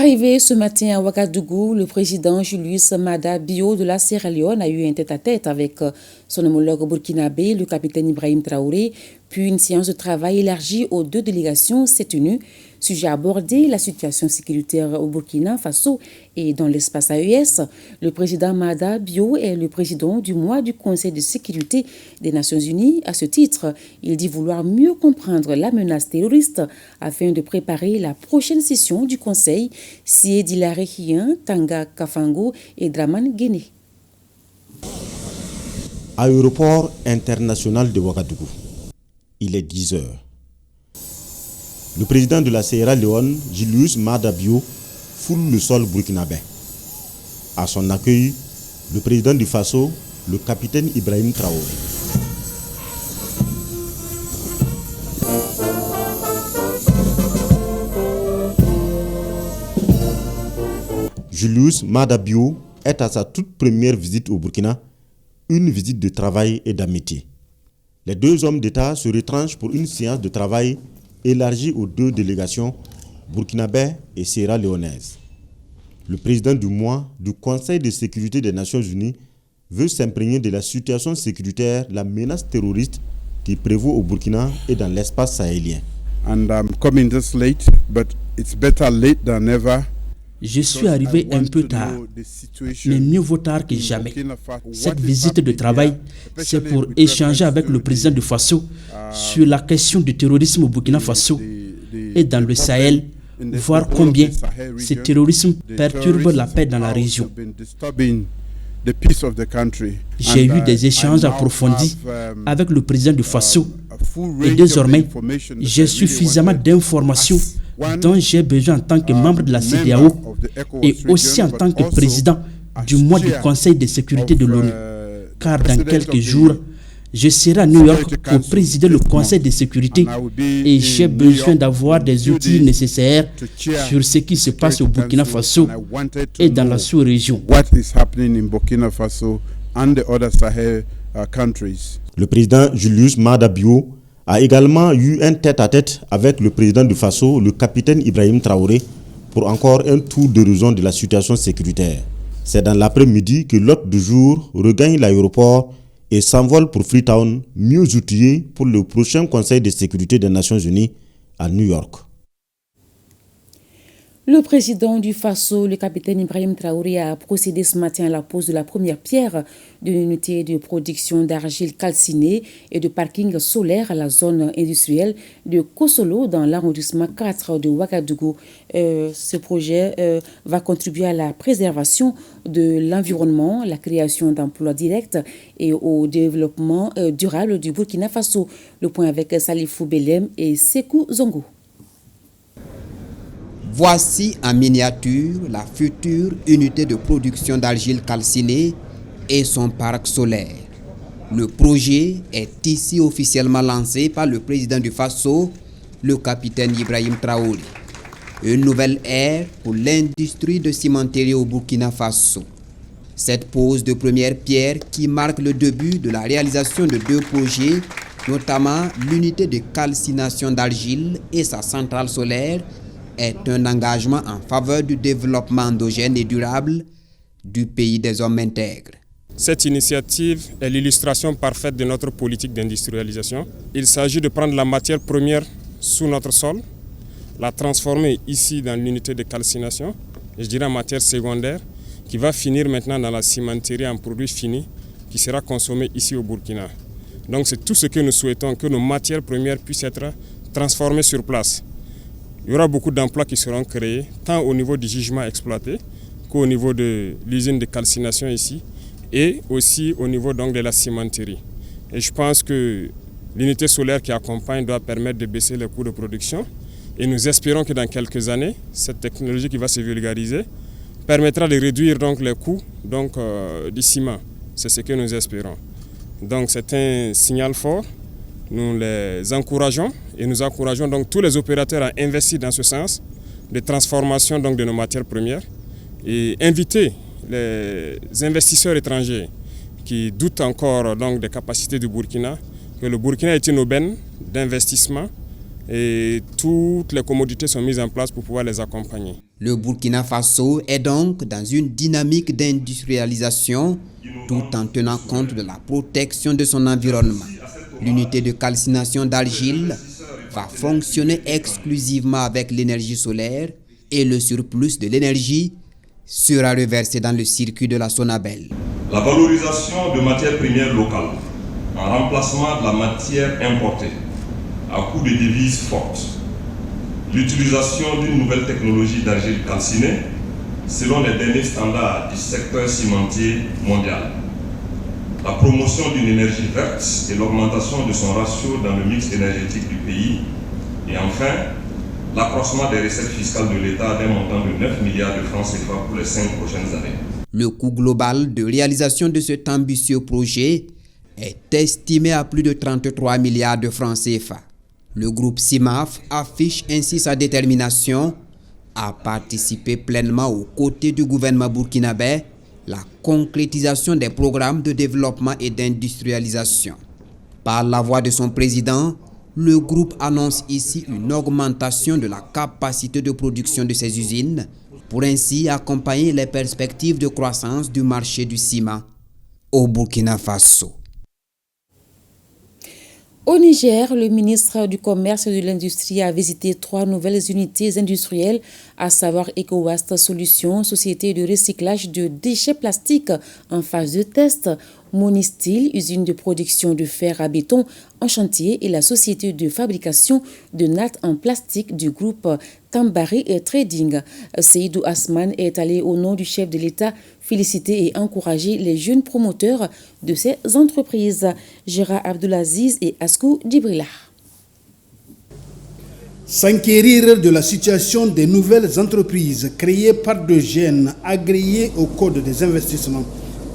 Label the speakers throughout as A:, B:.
A: Arrivé ce matin à Ouagadougou, le président Julius Maada Bio de la Sierra Leone a eu un tête-à-tête avec son homologue burkinabé, le capitaine Ibrahim Traoré, puis une séance de travail élargie aux deux délégations s'est tenue. Sujet abordé, la situation sécuritaire au Burkina Faso et dans l'espace AES. Le président Maada Bio est le président du mois du Conseil de sécurité des Nations Unies. À ce titre, il dit vouloir mieux comprendre la menace terroriste afin de préparer la prochaine session du Conseil. Siedi Larehien, Tanga Kafango et Draman Guéné.
B: Aéroport international de Ouagadougou. Il est 10 heures. Le président de la Sierra Leone, Julius Maada Bio, foule le sol burkinabé. À son accueil, le président du Faso, le capitaine Ibrahim Traoré. Julius Maada Bio est à sa toute première visite au Burkina, une visite de travail et d'amitié. Les deux hommes d'État se retranchent pour une séance de travail élargie aux deux délégations burkinabé et sierra-léonaise. Le président du mois du Conseil de sécurité des Nations Unies veut s'imprégner de la situation sécuritaire, la menace terroriste qui prévaut au Burkina et dans l'espace sahélien.
C: And I'm coming this late, but it's better late than never.
D: Je suis arrivé un peu tard, mais mieux vaut tard que jamais. Cette visite de travail, c'est pour échanger avec le président du Faso sur la question du terrorisme au Burkina Faso et dans le Sahel, voir combien ce terrorisme perturbe la paix dans la région. J'ai eu des échanges approfondis avec le président du Faso et désormais, j'ai suffisamment d'informations dont j'ai besoin en tant que membre de la CEDEAO et aussi en tant que président du mois du Conseil de sécurité de l'ONU. Car dans quelques jours, je serai à New York pour présider le Conseil de sécurité et j'ai besoin d'avoir des outils nécessaires sur ce qui se passe au Burkina Faso et dans la sous-région.
B: Le président Julius Maada Bio a également eu un tête-à-tête avec le président du Faso, le capitaine Ibrahim Traoré, pour encore un tour d'horizon de la situation sécuritaire. C'est dans l'après-midi que l'hôte du jour regagne l'aéroport et s'envole pour Freetown, mieux outillé pour le prochain Conseil de sécurité des Nations Unies à New York.
A: Le président du Faso, le capitaine Ibrahim Traoré, a procédé ce matin à la pose de la première pierre d'une unité de production d'argile calcinée et de parking solaire à la zone industrielle de Kosolo dans l'arrondissement 4 de Ouagadougou. Ce projet va contribuer à la préservation de l'environnement, la création d'emplois directs et au développement durable du Burkina Faso. Le point avec Salifou Belem et Sekou Zongo.
E: Voici en miniature la future unité de production d'argile calcinée et son parc solaire. Le projet est ici officiellement lancé par le président du Faso, le capitaine Ibrahim Traoré. Une nouvelle ère pour l'industrie de cimenterie au Burkina Faso. Cette pose de première pierre qui marque le début de la réalisation de deux projets, notamment l'unité de calcination d'argile et sa centrale solaire, est un engagement en faveur du développement endogène et durable du pays des hommes intègres.
F: Cette initiative est l'illustration parfaite de notre politique d'industrialisation. Il s'agit de prendre la matière première sous notre sol, la transformer ici dans l'unité de calcination, et je dirais en matière secondaire, qui va finir maintenant dans la cimenterie en produit fini, qui sera consommé ici au Burkina. Donc c'est tout ce que nous souhaitons, que nos matières premières puissent être transformées sur place. Il y aura beaucoup d'emplois qui seront créés, tant au niveau du jugement exploité qu'au niveau de l'usine de calcination ici et aussi au niveau donc de la cimenterie. Et je pense que l'unité solaire qui accompagne doit permettre de baisser les coûts de production. Et nous espérons que dans quelques années, cette technologie qui va se vulgariser permettra de réduire donc les coûts du ciment. C'est ce que nous espérons. Donc c'est un signal fort. Nous les encourageons et nous encourageons donc tous les opérateurs à investir dans ce sens de transformation donc de nos matières premières et inviter les investisseurs étrangers qui doutent encore donc des capacités du Burkina, que le Burkina est une aubaine d'investissement et toutes les commodités sont mises en place pour pouvoir les accompagner.
E: Le Burkina Faso est donc dans une dynamique d'industrialisation tout en tenant compte de la protection de son environnement. L'unité de calcination d'argile va fonctionner exclusivement avec l'énergie solaire et le surplus de l'énergie sera reversé dans le circuit de la Sonabel.
G: La valorisation de matières premières locales en remplacement de la matière importée à coût de devises fortes. L'utilisation d'une nouvelle technologie d'argile calcinée selon les derniers standards du secteur cimentier mondial. La promotion d'une énergie verte et l'augmentation de son ratio dans le mix énergétique du pays. Et enfin, l'accroissement des recettes fiscales de l'État d'un montant de 9 milliards de francs CFA pour les 5 prochaines années.
E: Le coût global de réalisation de cet ambitieux projet est estimé à plus de 33 milliards de francs CFA. Le groupe CIMAF affiche ainsi sa détermination à participer pleinement aux côtés du gouvernement burkinabé la concrétisation des programmes de développement et d'industrialisation. Par la voix de son président, le groupe annonce ici une augmentation de la capacité de production de ses usines pour ainsi accompagner les perspectives de croissance du marché du ciment au Burkina Faso.
A: Au Niger, le ministre du Commerce et de l'Industrie a visité 3 nouvelles unités industrielles, à savoir EcoWaste Solutions, société de recyclage de déchets plastiques en phase de test, Monistil, usine de production de fer à béton en chantier, et la société de fabrication de nattes en plastique du groupe Tambari Trading. Seydou Asman est allé au nom du chef de l'État féliciter et encourager les jeunes promoteurs de ces entreprises. Gérard Abdelaziz et Askou Djibrila.
H: S'enquérir de la situation des nouvelles entreprises créées par des jeunes agréés au Code des investissements.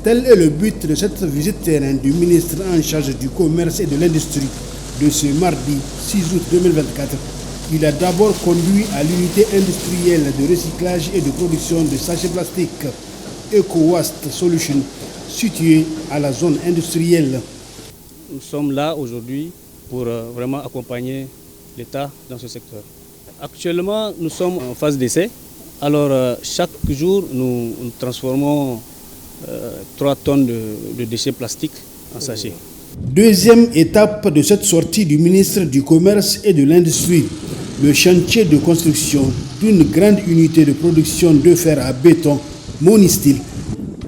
H: Tel est le but de cette visite terrain du ministre en charge du commerce et de l'industrie de ce mardi 6 août 2024. Il a d'abord conduit à l'unité industrielle de recyclage et de production de sachets plastiques EcoWaste Solutions, située à la zone industrielle.
I: Nous sommes là aujourd'hui pour vraiment accompagner l'État dans ce secteur. Actuellement, nous sommes en phase d'essai. Alors, chaque jour, nous transformons 3 tonnes de déchets plastiques en sachets.
H: Deuxième étape de cette sortie du ministre du Commerce et de l'Industrie, le chantier de construction d'une grande unité de production de fer à béton Monistil.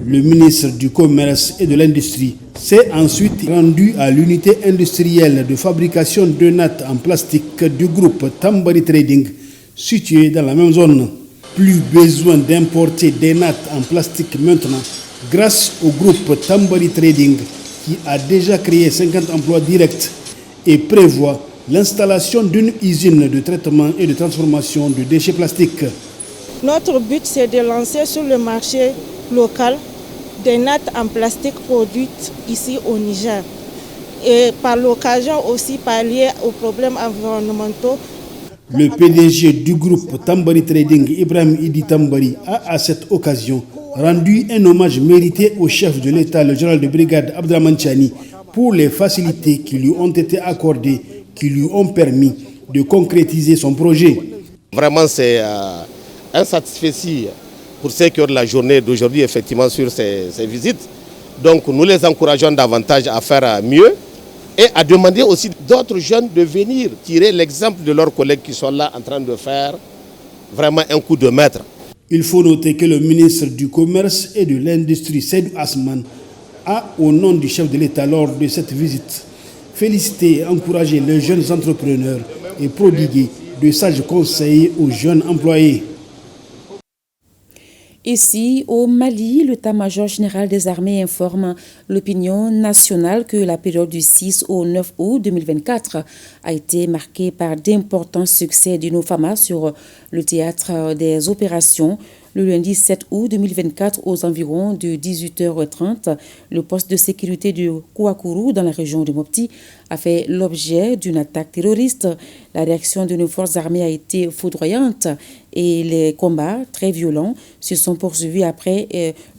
H: Le ministre du Commerce et de l'Industrie s'est ensuite rendu à l'unité industrielle de fabrication de nattes en plastique du groupe Tambari Trading, située dans la même zone. Plus besoin d'importer des nattes en plastique maintenant, grâce au groupe Tambari Trading qui a déjà créé 50 emplois directs et prévoit l'installation d'une usine de traitement et de transformation de déchets plastiques.
J: Notre but, c'est de lancer sur le marché local des nattes en plastique produites ici au Niger et par l'occasion aussi pallier aux problèmes environnementaux.
H: Le PDG du groupe Tambari Trading, Ibrahim Idi Tambari, a à cette occasion rendu un hommage mérité au chef de l'État, le général de brigade Abdraman Chani, pour les facilités qui lui ont été accordées, qui lui ont permis de concrétiser son projet.
K: Vraiment, c'est un satisfait pour ceux qui ont de la journée d'aujourd'hui, effectivement, sur ces visites. Donc, nous les encourageons davantage à faire mieux et à demander aussi d'autres jeunes de venir tirer l'exemple de leurs collègues qui sont là en train de faire vraiment un coup de maître.
H: Il faut noter que le ministre du Commerce et de l'Industrie, Seydou Asman, a, au nom du chef de l'État lors de cette visite, félicité et encouragé les jeunes entrepreneurs et prodigué de sages conseils aux jeunes employés.
A: Ici, au Mali, l'état-major général des armées informe l'opinion nationale que la période du 6 au 9 août 2024 a été marquée par d'importants succès du NOFAMA sur le théâtre des opérations. Le lundi 7 août 2024, aux environs de 18h30, le poste de sécurité de Kouakourou, dans la région de Mopti, a fait l'objet d'une attaque terroriste. La réaction de nos forces armées a été foudroyante et les combats très violents se sont poursuivis après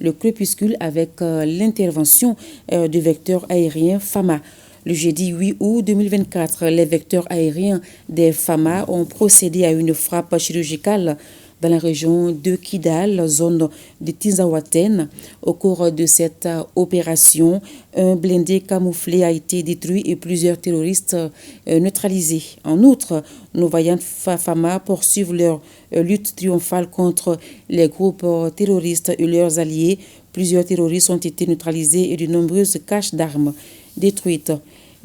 A: le crépuscule avec l'intervention du vecteur aérien FAMA. Le jeudi 8 août 2024, les vecteurs aériens des FAMA ont procédé à une frappe chirurgicale dans la région de Kidal, zone de Tinzaouaten. Au cours de cette opération, un blindé camouflé a été détruit et plusieurs terroristes neutralisés. En outre, nos vaillantes Fafama poursuivent leur lutte triomphale contre les groupes terroristes et leurs alliés. Plusieurs terroristes ont été neutralisés et de nombreuses caches d'armes détruites.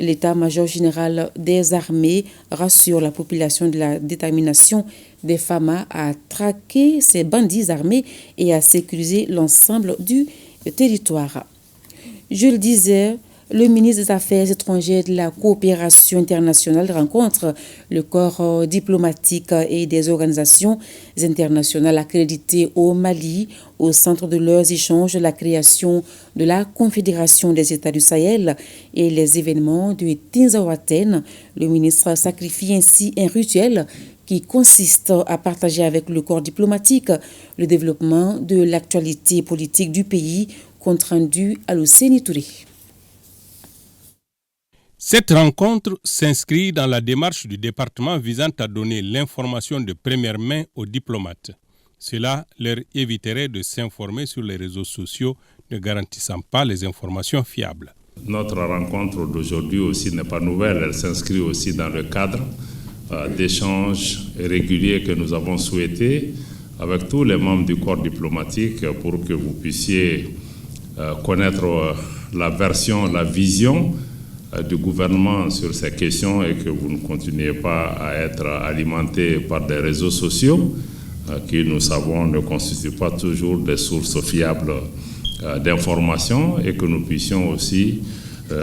A: L'état-major général des armées rassure la population de la détermination des Fama à traquer ces bandits armés et à sécuriser l'ensemble du territoire. Je le disais, le ministre des Affaires étrangères et de la coopération internationale rencontre le corps diplomatique et des organisations internationales accréditées au Mali. Au centre de leurs échanges, la création de la Confédération des États du Sahel et les événements de Tinzaouaten. Le ministre sacrifie ainsi un rituel qui consiste à partager avec le corps diplomatique le développement de l'actualité politique du pays, compte rendu à l'Océanie Touré.
L: Cette rencontre s'inscrit dans la démarche du département visant à donner l'information de première main aux diplomates. Cela leur éviterait de s'informer sur les réseaux sociaux ne garantissant pas les informations fiables.
M: Notre rencontre d'aujourd'hui aussi n'est pas nouvelle, elle s'inscrit aussi dans le cadre d'échanges réguliers que nous avons souhaités avec tous les membres du corps diplomatique pour que vous puissiez connaître la version, la vision du gouvernement sur ces questions et que vous ne continuez pas à être alimenté par des réseaux sociaux qui, nous savons, ne constituent pas toujours des sources fiables d'informations et que nous puissions aussi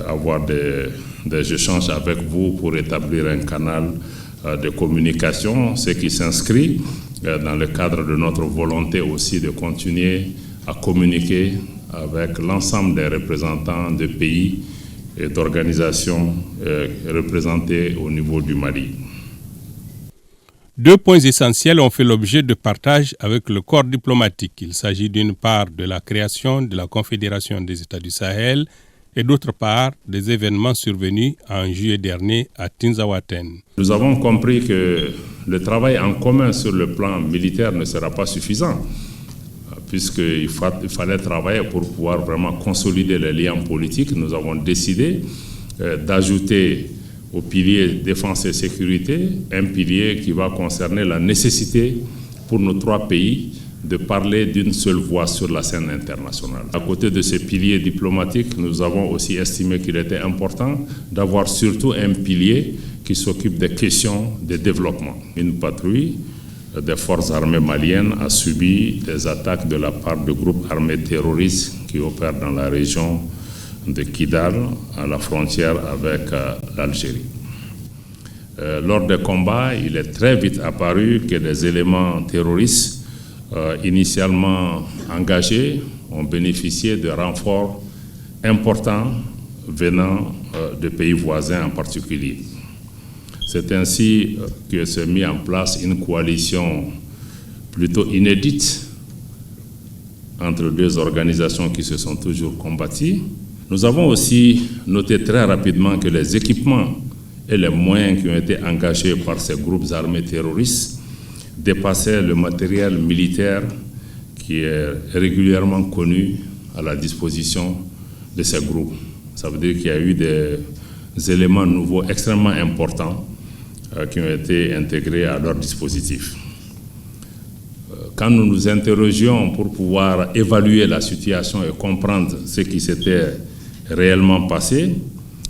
M: avoir des échanges avec vous pour établir un canal de communication, ce qui s'inscrit dans le cadre de notre volonté aussi de continuer à communiquer avec l'ensemble des représentants de pays et d'organisations représentées au niveau du Mali.
L: Deux points essentiels ont fait l'objet de partage avec le corps diplomatique. Il s'agit d'une part de la création de la Confédération des États du Sahel et d'autre part des événements survenus en juillet dernier à Tinzaouaten.
M: Nous avons compris que le travail en commun sur le plan militaire ne sera pas suffisant, puisqu'il fallait travailler pour pouvoir vraiment consolider les liens politiques. Nous avons décidé d'ajouter au pilier défense et sécurité un pilier qui va concerner la nécessité pour nos trois pays de parler d'une seule voix sur la scène internationale. À côté de ces piliers diplomatiques, nous avons aussi estimé qu'il était important d'avoir surtout un pilier qui s'occupe des questions de développement. Une patrouille des forces armées maliennes a subi des attaques de la part de groupes armés terroristes qui opèrent dans la région de Kidal, à la frontière avec l'Algérie. Lors des combats, il est très vite apparu que des éléments terroristes initialement engagés ont bénéficié de renforts importants venant de pays voisins en particulier. C'est ainsi que s'est mise en place une coalition plutôt inédite entre deux organisations qui se sont toujours combattues. Nous avons aussi noté très rapidement que les équipements et les moyens qui ont été engagés par ces groupes armés terroristes dépassaient le matériel militaire qui est régulièrement connu à la disposition de ces groupes. Ça veut dire qu'il y a eu des éléments nouveaux extrêmement importants qui ont été intégrés à leur dispositif. Quand nous nous interrogions pour pouvoir évaluer la situation et comprendre ce qui s'était réellement passé,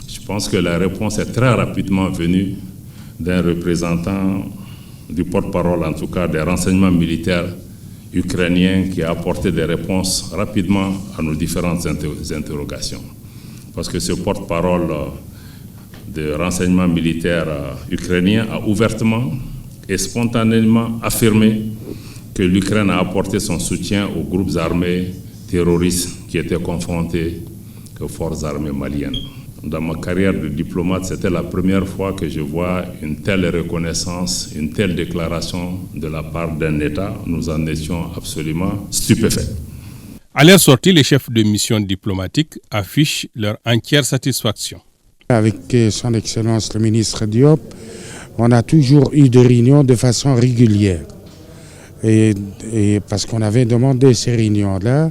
M: je pense que la réponse est très rapidement venue d'un représentant du porte-parole, en tout cas des renseignements militaires ukrainiens, qui a apporté des réponses rapidement à nos différentes interrogations. Parce que ce porte-parole de renseignements militaires ukrainien a ouvertement et spontanément affirmé que l'Ukraine a apporté son soutien aux groupes armés terroristes qui étaient confrontés aux forces armées maliennes. Dans ma carrière de diplomate, c'était la première fois que je vois une telle reconnaissance, une telle déclaration de la part d'un État. Nous en étions absolument stupéfaits.
L: À leur sortie, les chefs de mission diplomatique affichent leur entière satisfaction.
N: Avec son Excellence le ministre Diop, on a toujours eu des réunions de façon régulière. Et parce qu'on avait demandé ces réunions-là,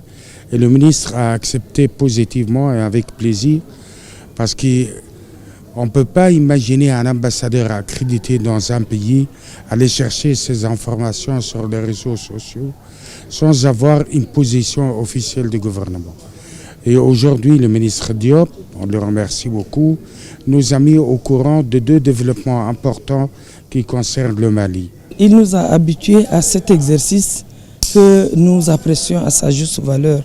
N: et le ministre a accepté positivement et avec plaisir, parce qu'on ne peut pas imaginer un ambassadeur accrédité dans un pays aller chercher ces informations sur les réseaux sociaux sans avoir une position officielle du gouvernement. Et aujourd'hui, le ministre Diop, on le remercie beaucoup, nous a mis au courant de 2 développements importants qui concernent le Mali.
O: Il nous a habitués à cet exercice que nous apprécions à sa juste valeur.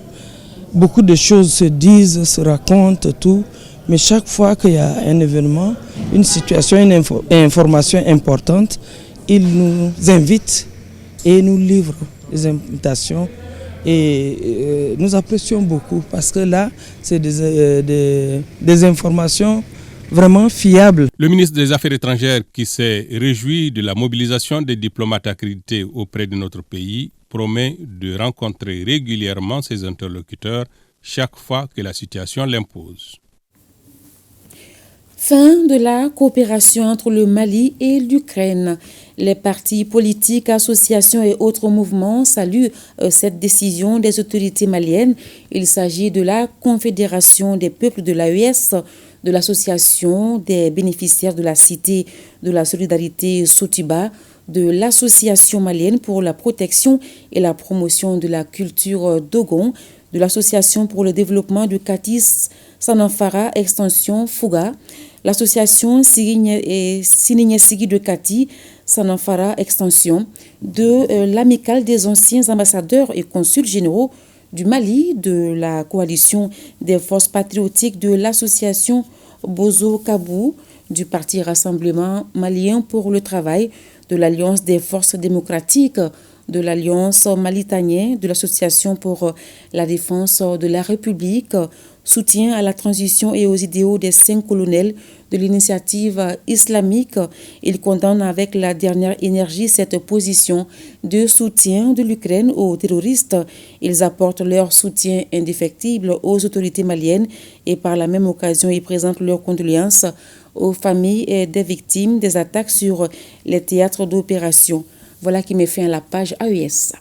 O: Beaucoup de choses se disent, se racontent, tout, mais chaque fois qu'il y a un événement, une situation, une information importante, il nous invite et nous livre les invitations. Et nous apprécions beaucoup parce que là, c'est des informations vraiment fiables.
L: Le ministre des Affaires étrangères, qui s'est réjoui de la mobilisation des diplomates accrédités auprès de notre pays, promet de rencontrer régulièrement ses interlocuteurs chaque fois que la situation l'impose.
A: Fin de la coopération entre le Mali et l'Ukraine. Les partis politiques, associations et autres mouvements saluent cette décision des autorités maliennes. Il s'agit de la Confédération des peuples de l'AES, de l'Association des bénéficiaires de la Cité de la Solidarité Sotiba, de l'Association malienne pour la protection et la promotion de la culture Dogon, de l'Association pour le développement du Katis Sananfara Extension Fouga, l'Association Sinigne Sigui de Kati Sananfara Extension, de l'Amicale des anciens ambassadeurs et consuls généraux du Mali, de la coalition des forces patriotiques de l'Association Bozo Kabou, du Parti Rassemblement malien pour le travail, de l'Alliance des forces démocratiques, de l'Alliance malitanienne, de l'Association pour la défense de la République, soutien à la transition et aux idéaux des 5 colonels de l'initiative islamique. Ils condamnent avec la dernière énergie cette position de soutien de l'Ukraine aux terroristes. Ils apportent leur soutien indéfectible aux autorités maliennes et par la même occasion, ils présentent leurs condoléances aux familles des victimes des attaques sur les théâtres d'opération. Voilà qui met fin à la page AES.